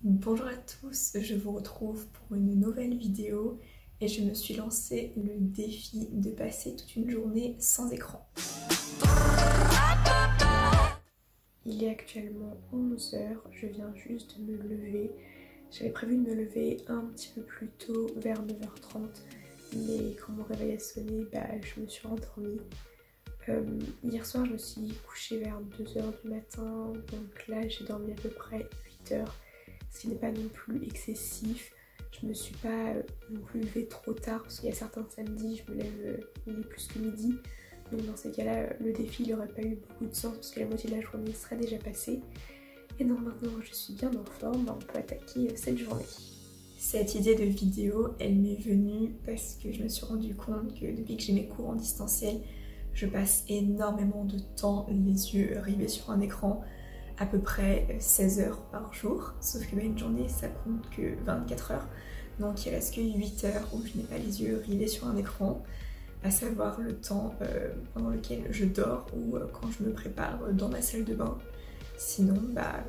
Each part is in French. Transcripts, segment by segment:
Bonjour à tous, je vous retrouve pour une nouvelle vidéo et je me suis lancé le défi de passer toute une journée sans écran. Il est actuellement 11 h, je viens juste de me lever. J'avais prévu de me lever un petit peu plus tôt, vers 9 h 30, mais quand mon réveil a sonné, je me suis endormie. Hier soir, je me suis couchée vers 2 h du matin, donc là j'ai dormi à peu près 8 h. Ce qui n'est pas non plus excessif. Je me suis pas non plus levée trop tard parce qu'il y a certains samedis je me lève il est plus que midi. Donc dans ces cas-là, le défi n'aurait pas eu beaucoup de sens parce que la moitié de la journée serait déjà passée. Et donc maintenant que je suis bien en forme, on peut attaquer cette journée. Cette idée de vidéo, elle m'est venue parce que je me suis rendu compte que depuis que j'ai mes cours en distanciel, je passe énormément de temps les yeux rivés sur un écran, à peu près 16 heures par jour, sauf que une journée ça compte que 24 heures, donc il reste que 8 heures où je n'ai pas les yeux rivés sur un écran, à savoir le temps pendant lequel je dors ou quand je me prépare dans ma salle de bain. Sinon,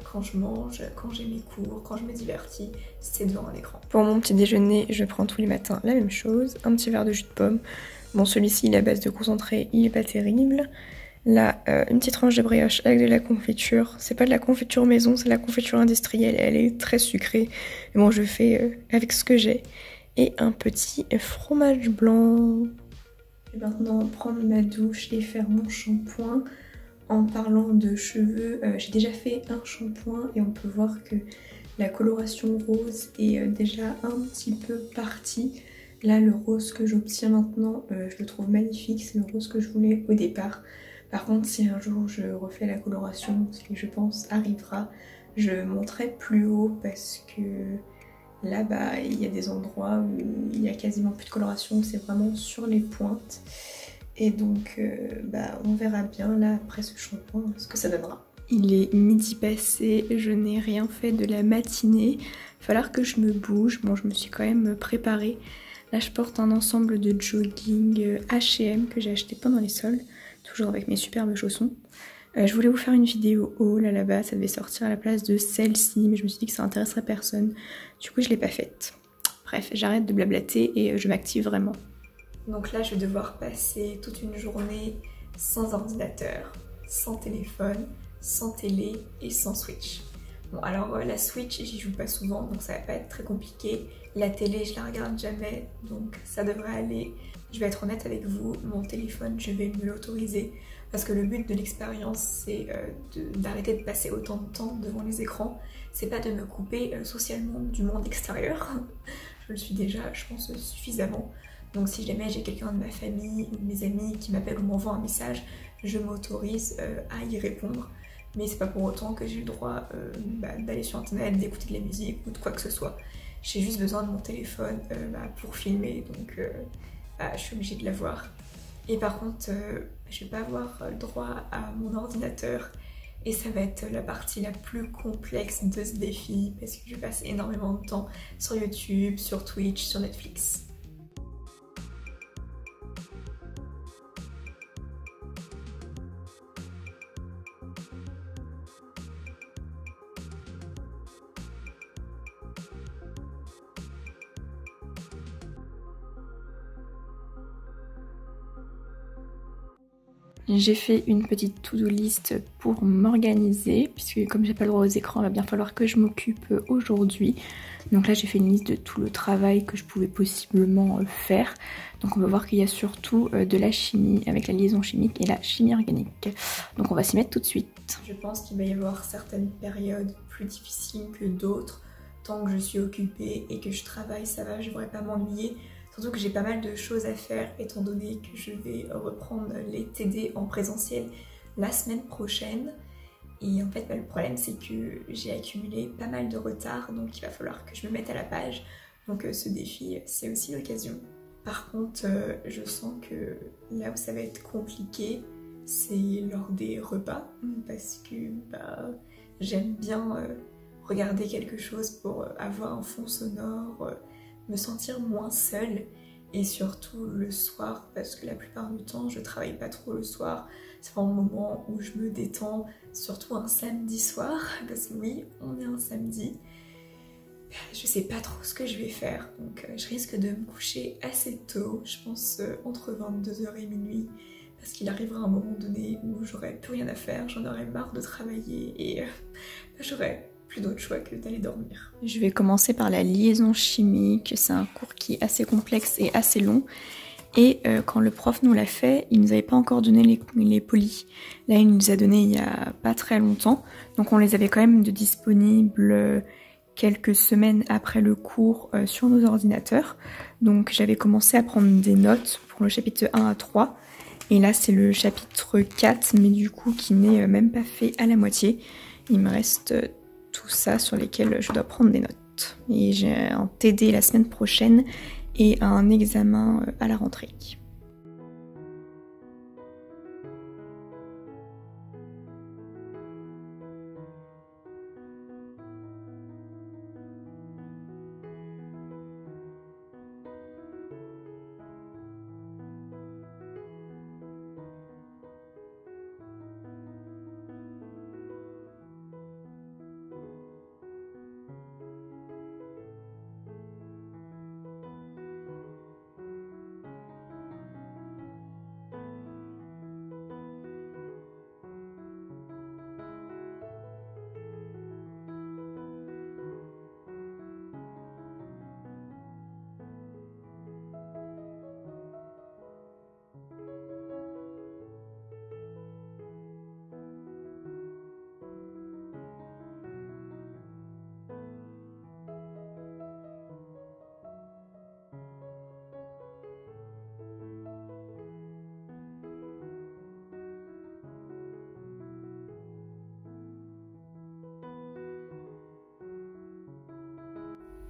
quand je mange, quand j'ai mes cours, quand je me divertis, c'est devant un écran. Pour mon petit déjeuner, je prends tous les matins la même chose, un petit verre de jus de pomme. Bon, celui-ci, il est à base de concentré, il est pas terrible. Là, une petite tranche de brioche avec de la confiture. C'est pas de la confiture maison, c'est de la confiture industrielle. Elle est très sucrée. Mais bon, je fais avec ce que j'ai. Et un petit fromage blanc. Je vais maintenant prendre ma douche et faire mon shampoing. En parlant de cheveux, j'ai déjà fait un shampoing et on peut voir que la coloration rose est déjà un petit peu partie. Là, le rose que j'obtiens maintenant, je le trouve magnifique. C'est le rose que je voulais au départ. Par contre, si un jour je refais la coloration, ce qui je pense arrivera, je monterai plus haut parce que là, il y a des endroits où il y a quasiment plus de coloration, c'est vraiment sur les pointes. Et donc, on verra bien là après ce shampoing ce que ça donnera. Il est midi passé, je n'ai rien fait de la matinée. Il va falloir que je me bouge. Bon, je me suis quand même préparée. Là, je porte un ensemble de jogging H&M que j'ai acheté pendant les soldes, toujours avec mes superbes chaussons. Je voulais vous faire une vidéo haul à la base, ça devait sortir à la place de celle-ci, mais je me suis dit que ça intéresserait personne. Du coup, je l'ai pas faite. Bref, j'arrête de blablater et je m'active vraiment. Donc là, je vais devoir passer toute une journée sans ordinateur, sans téléphone, sans télé et sans Switch. Bon, alors la Switch, j'y joue pas souvent, donc ça va pas être très compliqué. La télé, je la regarde jamais, donc ça devrait aller. Je vais être honnête avec vous, mon téléphone, je vais me l'autoriser parce que le but de l'expérience, c'est d'arrêter de passer autant de temps devant les écrans. C'est pas de me couper socialement du monde extérieur. Je le suis déjà, je pense, suffisamment. Donc si jamais j'ai quelqu'un de ma famille ou de mes amis qui m'appelle ou m'envoie un message, je m'autorise à y répondre. Mais c'est pas pour autant que j'ai le droit d'aller sur internet, d'écouter de la musique ou de quoi que ce soit. J'ai juste besoin de mon téléphone pour filmer, donc je suis obligée de l'avoir. Et par contre, je vais pas avoir le droit à mon ordinateur. Et ça va être la partie la plus complexe de ce défi parce que je passe énormément de temps sur YouTube, sur Twitch, sur Netflix. J'ai fait une petite to-do list pour m'organiser, puisque comme j'ai pas le droit aux écrans, il va bien falloir que je m'occupe aujourd'hui. Donc là j'ai fait une liste de tout le travail que je pouvais possiblement faire. Donc on va voir qu'il y a surtout de la chimie avec la liaison chimique et la chimie organique. Donc on va s'y mettre tout de suite. Je pense qu'il va y avoir certaines périodes plus difficiles que d'autres. Tant que je suis occupée et que je travaille, ça va, je ne devrais pas m'ennuyer. Surtout que j'ai pas mal de choses à faire étant donné que je vais reprendre les TD en présentiel la semaine prochaine. Et en fait, le problème c'est que j'ai accumulé pas mal de retard, donc il va falloir que je me mette à la page. Donc ce défi, c'est aussi l'occasion. Par contre, je sens que là où ça va être compliqué, c'est lors des repas. Parce que j'aime bien regarder quelque chose pour avoir un fond sonore, me sentir moins seule, et surtout le soir parce que la plupart du temps je travaille pas trop le soir, c'est vraiment le moment où je me détends, surtout un samedi soir parce que oui, on est un samedi. je sais pas trop ce que je vais faire, donc je risque de me coucher assez tôt, je pense entre 22h et minuit, parce qu'il arrivera un moment donné où j'aurai plus rien à faire, j'en aurai marre de travailler et j'aurai plus d'autre choix que d'aller dormir. Je vais commencer par la liaison chimique, c'est un cours qui est assez complexe et assez long. Et quand le prof nous l'a fait, il nous avait pas encore donné les polis. Là, il nous a donné il y a pas très longtemps. Donc on les avait quand même disponibles quelques semaines après le cours sur nos ordinateurs. Donc j'avais commencé à prendre des notes pour le chapitre 1 à 3. Et là, c'est le chapitre 4, mais du coup qui n'est même pas fait à la moitié. Il me reste tout ça sur lesquels je dois prendre des notes. Et j'ai un TD la semaine prochaine et un examen à la rentrée.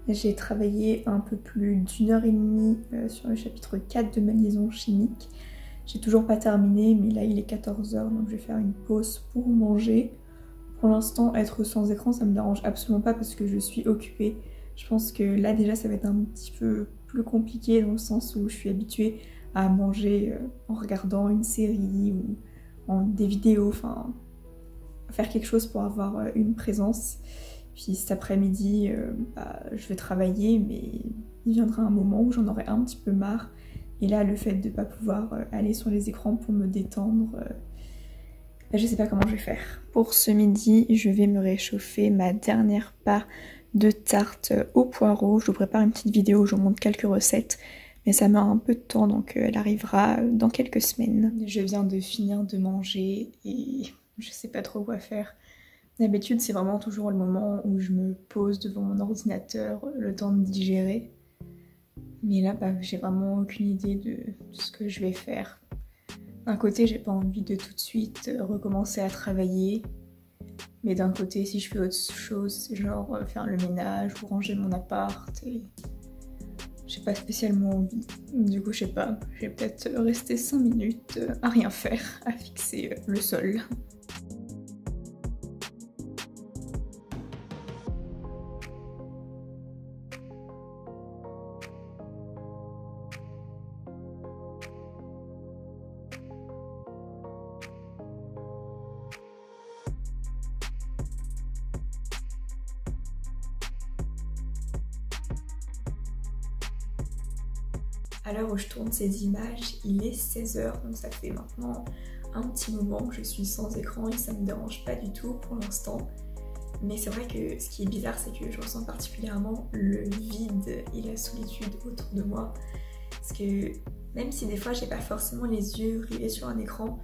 J'ai travaillé un peu plus d'1h30 sur le chapitre 4 de ma liaison chimique. J'ai toujours pas terminé, mais là il est 14h, donc je vais faire une pause pour manger. Pour l'instant, être sans écran, ça me dérange absolument pas parce que je suis occupée. Je pense que là déjà ça va être un petit peu plus compliqué dans le sens où je suis habituée à manger en regardant une série ou des vidéos, enfin faire quelque chose pour avoir une présence. Puis cet après-midi, je vais travailler, mais il viendra un moment où j'en aurai un petit peu marre. Et là, le fait de ne pas pouvoir aller sur les écrans pour me détendre, je sais pas comment je vais faire. Pour ce midi, je vais me réchauffer ma dernière part de tarte au poireau. Je vous prépare une petite vidéo où je vous montre quelques recettes, mais ça met un peu de temps, donc elle arrivera dans quelques semaines. Je viens de finir de manger et je sais pas trop quoi faire. D'habitude, c'est vraiment toujours le moment où je me pose devant mon ordinateur, le temps de digérer. Mais là, j'ai vraiment aucune idée de ce que je vais faire. D'un côté, j'ai pas envie de tout de suite recommencer à travailler. Mais d'un côté, si je fais autre chose, genre faire le ménage ou ranger mon appart, et j'ai pas spécialement envie. Du coup, je sais pas, je vais peut-être rester 5 minutes à rien faire, à fixer le sol. À l'heure où je tourne ces images, il est 16h, donc ça fait maintenant un petit moment que je suis sans écran et ça me dérange pas du tout pour l'instant. Mais c'est vrai que ce qui est bizarre, c'est que je ressens particulièrement le vide et la solitude autour de moi. Parce que même si des fois j'ai pas forcément les yeux rivés sur un écran,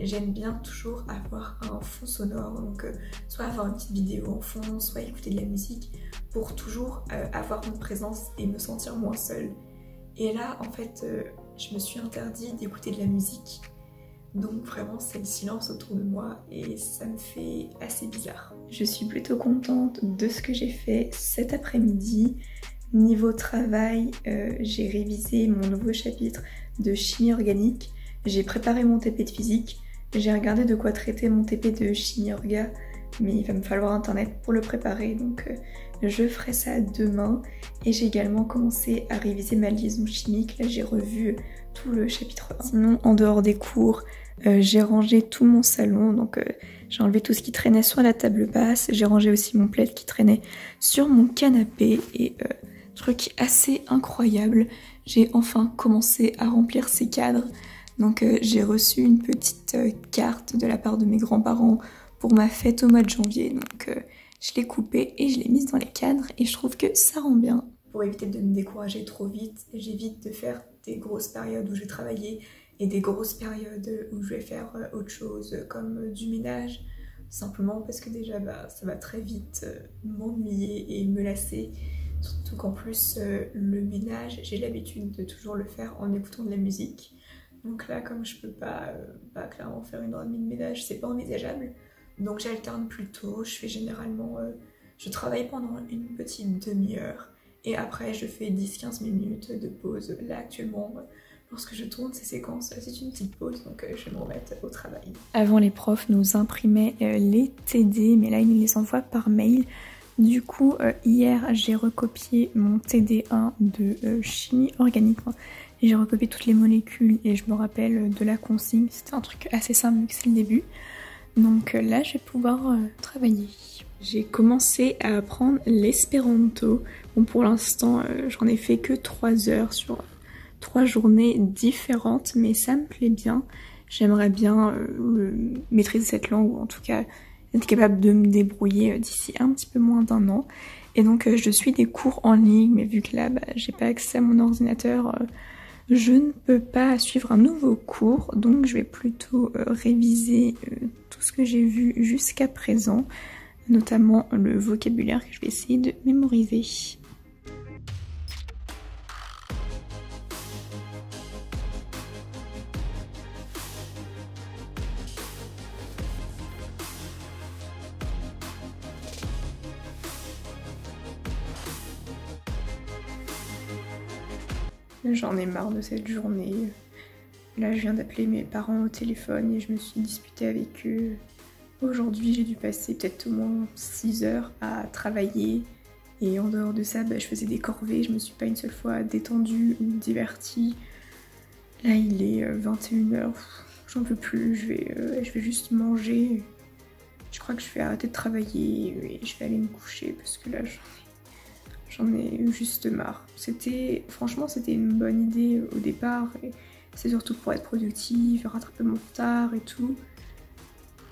j'aime bien toujours avoir un fond sonore, donc soit avoir une petite vidéo en fond, soit écouter de la musique, pour toujours avoir une présence et me sentir moins seule. Et là, en fait, je me suis interdit d'écouter de la musique. Donc vraiment, c'est le silence autour de moi et ça me fait assez bizarre. Je suis plutôt contente de ce que j'ai fait cet après-midi. Niveau travail, j'ai révisé mon nouveau chapitre de chimie organique. J'ai préparé mon TP de physique. J'ai regardé de quoi traiter mon TP de chimie orga, mais il va me falloir internet pour le préparer, donc je ferai ça demain. Et j'ai également commencé à réviser ma liaison chimique. Là, j'ai revu tout le chapitre 1. Sinon, en dehors des cours, J'ai rangé tout mon salon, donc j'ai enlevé tout ce qui traînait sur la table basse. J'ai rangé aussi mon plaid qui traînait sur mon canapé. Et truc assez incroyable, j'ai enfin commencé à remplir ces cadres. Donc j'ai reçu une petite carte de la part de mes grands-parents pour ma fête au mois de janvier. Donc je l'ai coupée et je l'ai mise dans les cadres et je trouve que ça rend bien. Pour éviter de me décourager trop vite, j'évite de faire des grosses périodes où je vais travailler et des grosses périodes où je vais faire autre chose comme du ménage. Simplement parce que déjà ça va très vite m'ennuyer et me lasser. Surtout qu'en plus le ménage, j'ai l'habitude de toujours le faire en écoutant de la musique. Donc là, comme je peux pas clairement faire 1h30 de ménage, c'est pas envisageable. Donc j'alterne plutôt, je fais généralement, je travaille pendant une petite demi-heure et après je fais 10-15 minutes de pause. Là actuellement, lorsque je tourne ces séquences, c'est une petite pause, donc je vais me remettre au travail. Avant, les profs nous imprimaient les TD, mais là ils nous les envoient par mail. Du coup, hier j'ai recopié mon TD1 de chimie organique. J'ai recopié toutes les molécules et je me rappelle de la consigne. C'était un truc assez simple vu que c'est le début. Donc là, je vais pouvoir travailler. J'ai commencé à apprendre l'espéranto. Bon, pour l'instant, j'en ai fait que 3 heures sur 3 journées différentes, mais ça me plaît bien. J'aimerais bien maîtriser cette langue, ou en tout cas être capable de me débrouiller d'ici un petit peu moins d'1 an. Et donc je suis des cours en ligne, mais vu que là, j'ai pas accès à mon ordinateur, je ne peux pas suivre un nouveau cours, donc je vais plutôt réviser tout ce que j'ai vu jusqu'à présent, notamment le vocabulaire que je vais essayer de mémoriser. J'en ai marre de cette journée. Là, je viens d'appeler mes parents au téléphone et je me suis disputée avec eux. Aujourd'hui, j'ai dû passer peut-être au moins 6 heures à travailler. Et en dehors de ça, je faisais des corvées. Je me suis pas une seule fois détendue ou divertie. Là, il est 21 h. J'en peux plus. Je vais juste manger. Je crois que je vais arrêter de travailler et je vais aller me coucher parce que là, j'en ai juste marre. Franchement, c'était une bonne idée au départ. C'est surtout pour être productive, rattraper mon retard et tout.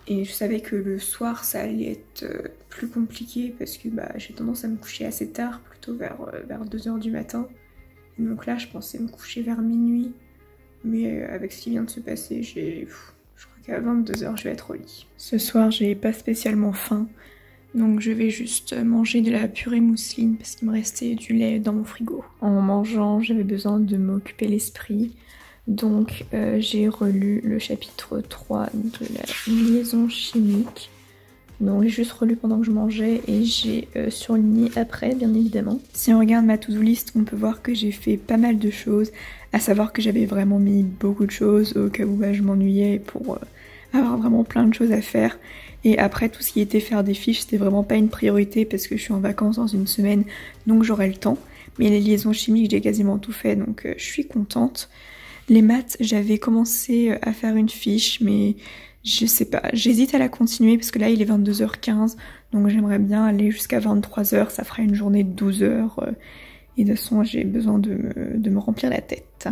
Et je savais que le soir, ça allait être plus compliqué parce que j'ai tendance à me coucher assez tard, plutôt vers 2 h du matin. Et donc là, je pensais me coucher vers minuit. Mais avec ce qui vient de se passer, je crois qu'à 22 h, je vais être au lit. Ce soir, j'ai pas spécialement faim. Donc je vais juste manger de la purée mousseline parce qu'il me restait du lait dans mon frigo. En mangeant, j'avais besoin de m'occuper l'esprit. Donc j'ai relu le chapitre 3 de la liaison chimique. Donc j'ai juste relu pendant que je mangeais et j'ai surligné après, bien évidemment. Si on regarde ma to-do list, on peut voir que j'ai fait pas mal de choses. À savoir que j'avais vraiment mis beaucoup de choses au cas où je m'ennuyais pour avoir vraiment plein de choses à faire. Et après, tout ce qui était faire des fiches, c'était vraiment pas une priorité parce que je suis en vacances dans une semaine, donc j'aurai le temps. Mais les liaisons chimiques, j'ai quasiment tout fait, donc je suis contente. Les maths, j'avais commencé à faire une fiche, mais je sais pas, j'hésite à la continuer parce que là, il est 22 h 15, donc j'aimerais bien aller jusqu'à 23 h, ça fera une journée de 12 heures. Et de toute façon, j'ai besoin de me remplir la tête.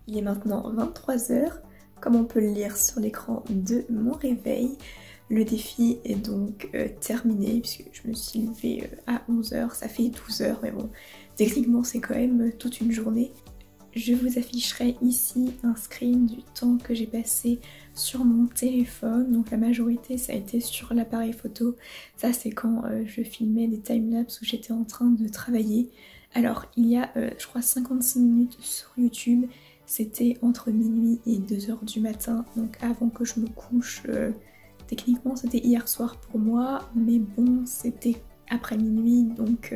Il est maintenant 23 h, comme on peut le lire sur l'écran de mon réveil. Le défi est donc terminé puisque je me suis levée à 11 h, ça fait 12 heures, mais bon, techniquement c'est quand même toute une journée. Je vous afficherai ici un screen du temps que j'ai passé sur mon téléphone. Donc la majorité ça a été sur l'appareil photo. Ça c'est quand je filmais des timelapses où j'étais en train de travailler. Alors il y a je crois 56 minutes sur YouTube. C'était entre minuit et 2 h du matin, donc avant que je me couche. Techniquement c'était hier soir pour moi, mais bon c'était après minuit, donc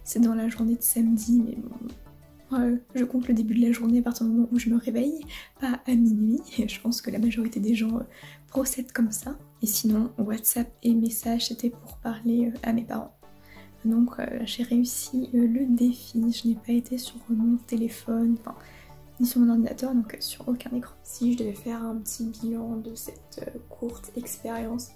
c'est dans la journée de samedi, mais bon, je compte le début de la journée à partir du moment où je me réveille, pas à minuit. Je pense que la majorité des gens procèdent comme ça. Et sinon, WhatsApp et messages, c'était pour parler à mes parents. Donc j'ai réussi le défi, je n'ai pas été sur mon téléphone, enfin ni sur mon ordinateur, donc sur aucun écran. Si je devais faire un petit bilan de cette courte expérience,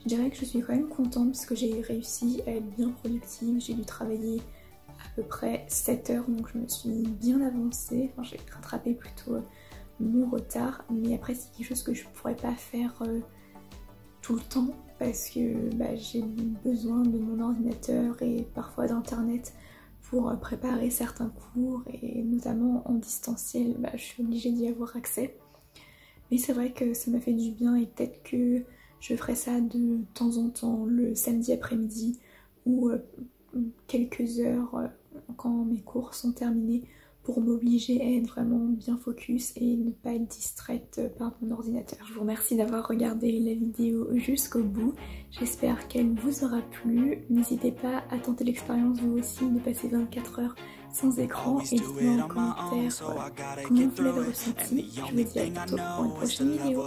je dirais que je suis quand même contente parce que j'ai réussi à être bien productive. J'ai dû travailler à peu près 7 heures, donc je me suis bien avancée. Enfin, j'ai rattrapé plutôt mon retard, mais après c'est quelque chose que je pourrais pas faire tout le temps parce que j'ai besoin de mon ordinateur et parfois d'internet pour préparer certains cours, et notamment en distanciel, je suis obligée d'y avoir accès. Mais c'est vrai que ça m'a fait du bien et peut-être que je ferai ça de temps en temps le samedi après-midi ou quelques heures quand mes cours sont terminés pour m'obliger à être vraiment bien focus et ne pas être distraite par mon ordinateur. Je vous remercie d'avoir regardé la vidéo jusqu'au bout. J'espère qu'elle vous aura plu. N'hésitez pas à tenter l'expérience vous aussi de passer 24 heures sans écran et dites-moi en commentaire comment vous l'avez ressenti. Je vous dis à bientôt pour une prochaine vidéo.